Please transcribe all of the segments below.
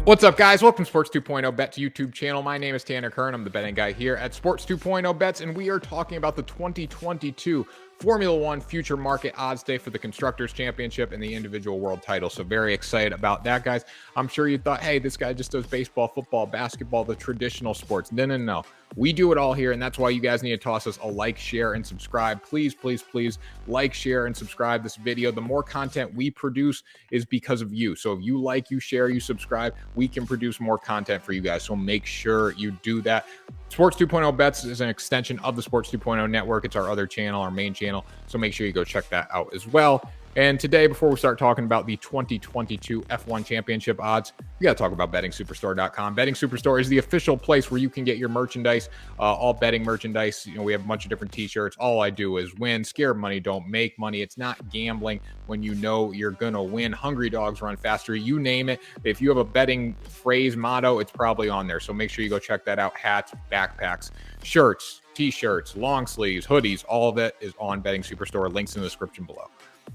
What's up, guys? Welcome to Sports 2.0 Bets YouTube channel. My name is Tanner Kern. I'm the betting guy here at Sports 2.0 Bets, and we are talking about the 2022 Formula One Future Market Odds Day for the Constructors Championship and the individual world title. So very excited about that, guys. I'm sure you thought, hey, this guy just does baseball, football, basketball, the traditional sports. No. We do it all here, and that's why you guys need to toss us a like, share, and subscribe. Please like, share, and subscribe this video. The more content we produce is because of you. So if you like, you share, you subscribe, we can produce more content for you guys. So make sure you do that. Sports 2.0 Bets is an extension of the Sports 2.0 network. It's our other channel, our main channel. So make sure you go check that out as well. And today, before we start talking about the 2022 F1 Championship odds, we got to talk about bettingsuperstore.com. Betting Superstore is the official place where you can get your merchandise, all betting merchandise. You know, we have a bunch of different t-shirts. All I do is win. Scared money don't make money. It's not gambling when you know you're going to win. Hungry dogs run faster. You name it. If you have a betting phrase, motto, it's probably on there. So make sure you go check that out. Hats, backpacks, shirts, t-shirts, long sleeves, hoodies, all of it is on Betting Superstore. Links in the description below.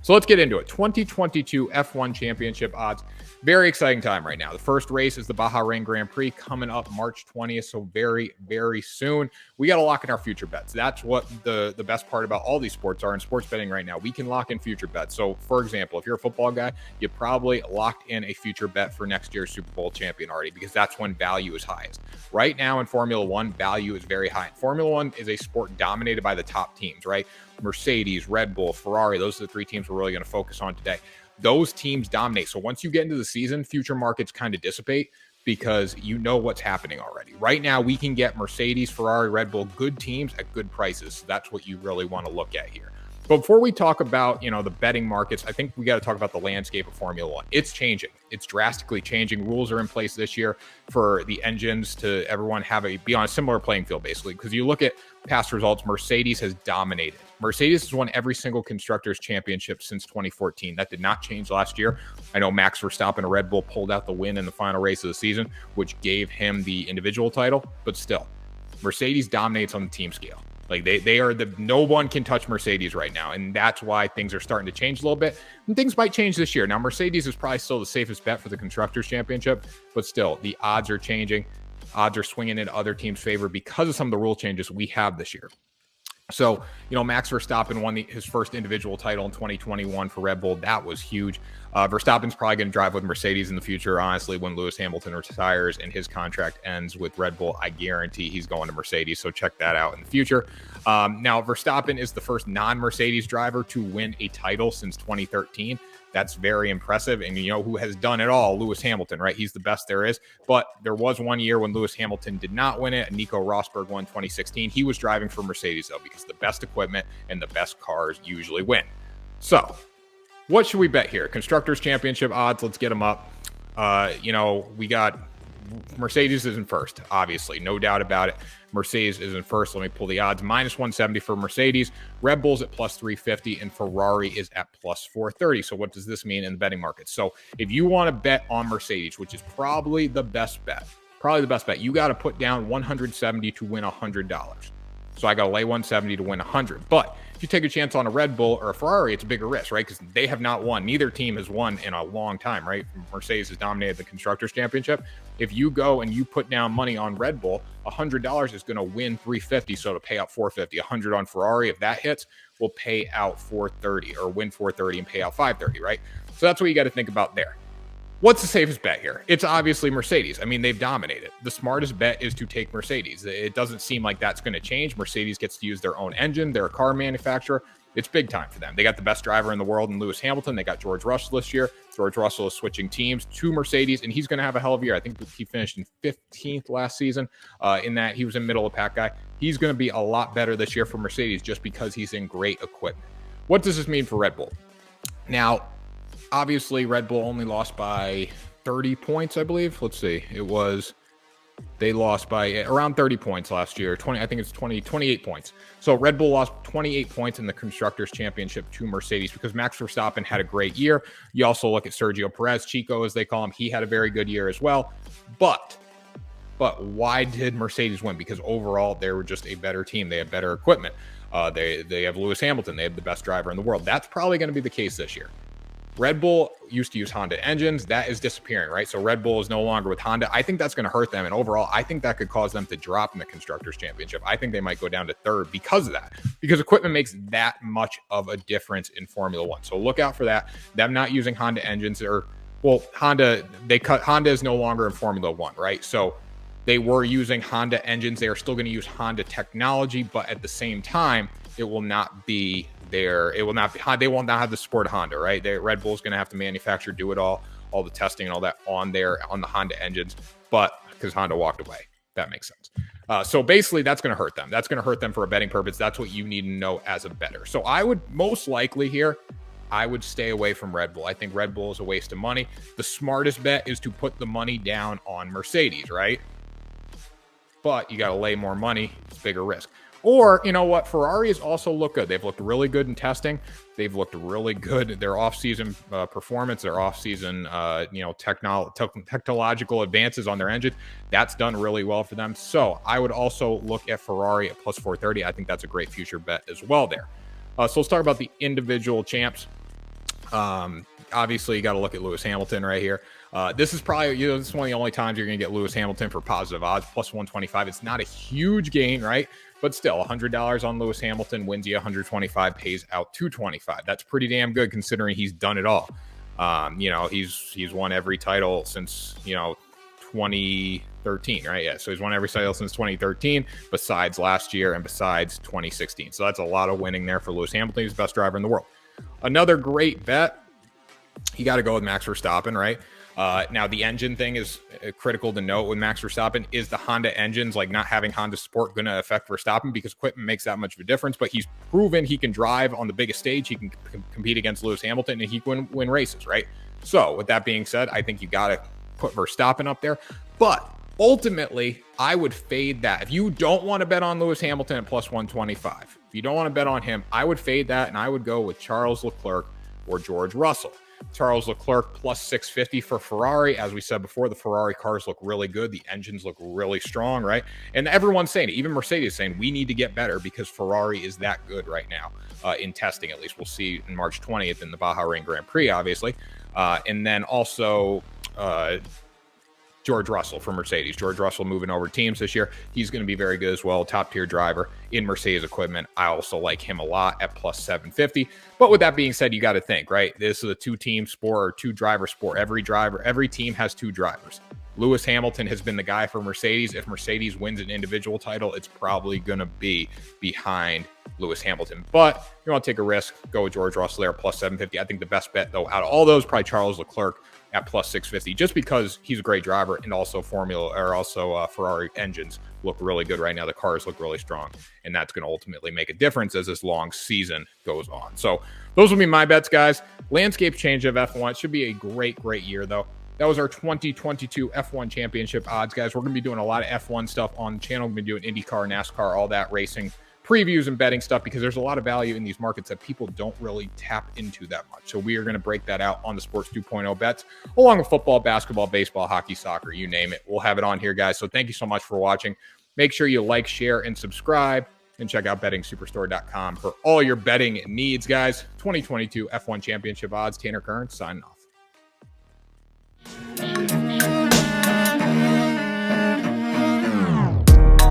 So let's get into it. 2022 F1 Championship odds. Very exciting time right now. The first race is the Bahrain Grand Prix coming up March 20th. So very soon. We got to lock in our future bets. That's what the best part about all these sports are in sports betting right now. We can lock in future bets. So for example, if you're a football guy, you probably locked in a future bet for next year's Super Bowl champion already, because that's when value is highest. Right now in Formula One, value is very high. Formula One is a sport dominated by the top teams, right? Mercedes, Red Bull, Ferrari, those are the three teams we're really going to focus on today. Those teams dominate. So once you get into the season, future markets kind of dissipate because you know what's happening already. Right now, we can get Mercedes, Ferrari, Red Bull, good teams at good prices. So that's what you really want to look at here. But before we talk about, the betting markets, I think we got to talk about the landscape of Formula One. It's changing. It's drastically changing. Rules are in place this year for the engines to everyone be on a similar playing field, basically. Because you look at past results, Mercedes has dominated. Mercedes has won every single Constructors Championship since 2014. That did not change last year. I know Max Verstappen and Red Bull pulled out the win in the final race of the season, which gave him the individual title. But still, Mercedes dominates on the team scale. Like they are no one can touch Mercedes right now. And that's why things are starting to change a little bit. And things might change this year. Now, Mercedes is probably still the safest bet for the Constructors Championship, but still the odds are changing. Odds are swinging in other teams' favor because of some of the rule changes we have this year. So, Max Verstappen won his first individual title in 2021 for Red Bull. That was huge. Verstappen's probably going to drive with Mercedes in the future. Honestly, when Lewis Hamilton retires and his contract ends with Red Bull, I guarantee he's going to Mercedes. So check that out in the future. Now, Verstappen is the first non-Mercedes driver to win a title since 2013. That's very impressive. And you know who has done it all? Lewis Hamilton, right? He's the best there is. But there was one year when Lewis Hamilton did not win it, and Nico Rosberg won 2016. He was driving for Mercedes, though, because the best equipment and the best cars usually win. So what should we bet here? Constructors Championship odds, let's get them up. We got Mercedes is in first, obviously, no doubt about it. Mercedes is in first. Let me pull the odds. Minus 170 for Mercedes. Red Bull's at plus 350, and Ferrari is at plus 430. So what does this mean in the betting market? So if you want to bet on Mercedes, which is probably the best bet, you got to put down 170 to win $100. So I got to lay 170 to win 100. But if you take a chance on a Red Bull or a Ferrari, it's a bigger risk, right? Because they have not won. Neither team has won in a long time, right? Mercedes has dominated the Constructors Championship. If you go and you put down money on Red Bull, $100 is going to win 350, so to pay out 450. 100 on Ferrari, if that hits, will pay out 430 or win 430 and pay out 530, right? So that's what you got to think about there. What's the safest bet here? It's obviously Mercedes. I mean, they've dominated. The smartest bet is to take Mercedes. It doesn't seem like that's going to change. Mercedes gets to use their own engine. They're a car manufacturer. It's big time for them. They got the best driver in the world in Lewis Hamilton. They got George Russell this year. George Russell is switching teams to Mercedes, and he's going to have a hell of a year. I think he finished in 15th last season in that. He was a middle of pack guy. He's going to be a lot better this year for Mercedes just because he's in great equipment. What does this mean for Red Bull? Now, obviously, Red Bull only lost by 30 points, I believe. Let's see. They lost by around 30 points last year. 28 points. So Red Bull lost 28 points in the Constructors Championship to Mercedes because Max Verstappen had a great year. You also look at Sergio Perez, Chico, as they call him. He had a very good year as well. But why did Mercedes win? Because overall, they were just a better team. They had better equipment. They have Lewis Hamilton. They have the best driver in the world. That's probably going to be the case this year. Red Bull used to use Honda engines. That is disappearing, right? So Red Bull is no longer with Honda. I think that's going to hurt them. And overall, I think that could cause them to drop in the Constructors Championship. I think they might go down to third because of that, because equipment makes that much of a difference in Formula One. So look out for that. Them not using Honda engines, or, well, Honda is no longer in Formula One, right? So they were using Honda engines. They are still going to use Honda technology, but at the same time, it will not be there. It will not be, they will not have the support of Honda, right? Red Bull is going to have to manufacture, do it all the testing and all that on the Honda engines, but because Honda walked away, that makes sense. So basically that's going to hurt them. That's going to hurt them for a betting purpose. That's what you need to know as a bettor. So I would most likely here, I would stay away from Red Bull. I think Red Bull is a waste of money. The smartest bet is to put the money down on Mercedes, right? But you got to lay more money. It's bigger risk. Or, you know what? Ferrari has also looked good. They've looked really good in testing. They've looked really good. Their off-season performance, their off-season, technological advances on their engine, that's done really well for them. So I would also look at Ferrari at plus 430. I think that's a great future bet as well there. So let's talk about the individual champs. Obviously, you got to look at Lewis Hamilton right here. This is probably, this is one of the only times you're going to get Lewis Hamilton for positive odds, plus 125. It's not a huge gain, right? But still, $100 on Lewis Hamilton wins you 125, pays out 225. That's pretty damn good considering he's done it all. He's won every title since 2013, right? Yeah, so he's won every title since 2013, besides last year and besides 2016. So that's a lot of winning there for Lewis Hamilton. He's the best driver in the world. Another great bet, you got to go with Max Verstappen, right? Now, the engine thing is critical to note with Max Verstappen. Is the Honda engines, like not having Honda support, going to affect Verstappen? Because equipment makes that much of a difference, but he's proven he can drive on the biggest stage. He can compete against Lewis Hamilton, and he can win races, right? So with that being said, I think you got to put Verstappen up there. But ultimately, I would fade that. If you don't want to bet on Lewis Hamilton at plus 125, if you don't want to bet on him, I would fade that, and I would go with Charles Leclerc or George Russell. Charles Leclerc plus 650 for Ferrari. As we said before, the Ferrari cars look really good. The engines look really strong, right? And everyone's saying it. Even Mercedes is saying we need to get better because Ferrari is that good right now in testing, at least. We'll see in March 20th in the Bahrain Grand Prix, obviously. And then also George Russell for Mercedes. George Russell moving over teams this year. He's going to be very good as well. Top tier driver in Mercedes equipment. I also like him a lot at plus 750. But with that being said, you got to think, right? This is a two-team sport or two-driver sport. Every team has two drivers. Lewis Hamilton has been the guy for Mercedes. If Mercedes wins an individual title, it's probably going to be behind Lewis Hamilton. But if you want to take a risk, go with George Russell there, plus 750. I think the best bet, though, out of all those, probably Charles Leclerc at plus 650, just because he's a great driver, and also Ferrari engines look really good right now. The cars look really strong, and that's going to ultimately make a difference as this long season goes on. So those will be my bets, guys. Landscape change of F1. It should be a great year, though. That was our 2022 F1 Championship odds, guys. We're going to be doing a lot of F1 stuff on the channel. We're going to be doing IndyCar, NASCAR, all that racing previews and betting stuff, because there's a lot of value in these markets that people don't really tap into that much. So we are going to break that out on the Sports 2.0 bets, along with football, basketball, baseball, hockey, soccer, you name it. We'll have it on here, guys. So thank you so much for watching. Make sure you like, share, and subscribe, and check out bettingsuperstore.com for all your betting needs, guys. 2022 F1 Championship odds. Tanner Kern signing off.